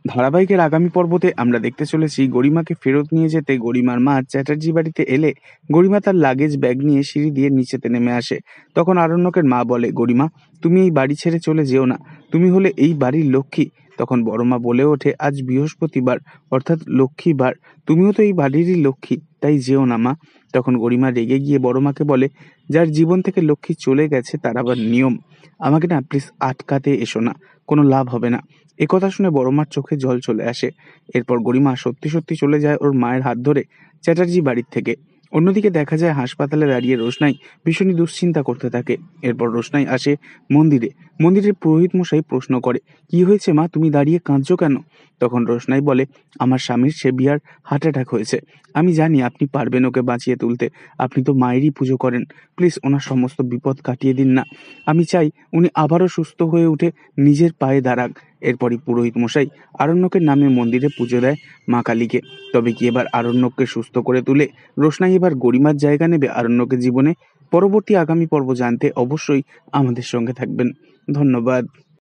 ধারাবাহিকের আগামী পর্বতে আমরা দেখতে চলেছি গরিমাকে ফেরত নিয়ে যেতে গরিমার মা চ্যাটার্জি বাড়িতে এলে গরিমা তার লাগেজ ব্যাগ নিয়ে সিঁড়ি দিয়ে নিচেতে নেমে আসে। তখন আরণ্যকের মা বলে, গরিমা, তুমি এই বাড়ি ছেড়ে চলে যেও না, তুমি হলে এই বাড়ির লক্ষ্মী। তখন বড় মা বলে ওঠে, আজ বৃহস্পতিবার, অর্থাৎ লক্ষ্মীবার, তুমিও তো এই বাড়িরই লক্ষ্মী, তাই যেও না মা। তখন গরিমা রেগে গিয়ে বড় মাকে বলে, যার জীবন থেকে লক্ষ্মী চলে গেছে তার আবার নিয়ম, আমাকে না প্লিজ আটকাতে এসো না, কোনো লাভ হবে না। একথা শুনে বড় মার চোখে জল চলে আসে। এরপর গরিমা সত্যি সত্যি চলে যায় ওর মায়ের হাত ধরে চ্যাটার্জি বাড়ির থেকে। অন্যদিকে দেখা যায় হাসপাতালে দাঁড়িয়ে রোশনাই ভীষণই দুশ্চিন্তা করতে থাকে। এরপর রোশনাই আসে মন্দিরে। মন্দিরের পুরোহিত মশাই প্রশ্ন করে, কি হয়েছে মা, তুমি দাঁড়িয়ে কাঁদছো কেন? তখন রোশনাই বলে, আমার স্বামীর সেভিয়ার হার্ট অ্যাটাক হয়েছে, আমি জানি আপনি পারবেন ওকে বাঁচিয়ে তুলতে, আপনি তো মায়েরই পুজো করেন, প্লিজ ওনার সমস্ত বিপদ কাটিয়ে দিন না, আমি চাই উনি আবারও সুস্থ হয়ে উঠে নিজের পায়ে দাঁড়াক। এরপরই পুরোহিত মশাই আরণ্যকের নামে মন্দিরে পুজো দেয় মা কালীকে। তবে কি এবার আরণ্যককে সুস্থ করে তুলে রোশনাই এবার গরিমার জায়গা নেবে আরণ্যকের জীবনে? পরবর্তী আগামী পর্ব জানতে অবশ্যই আমাদের সঙ্গে থাকবেন। ধন্যবাদ।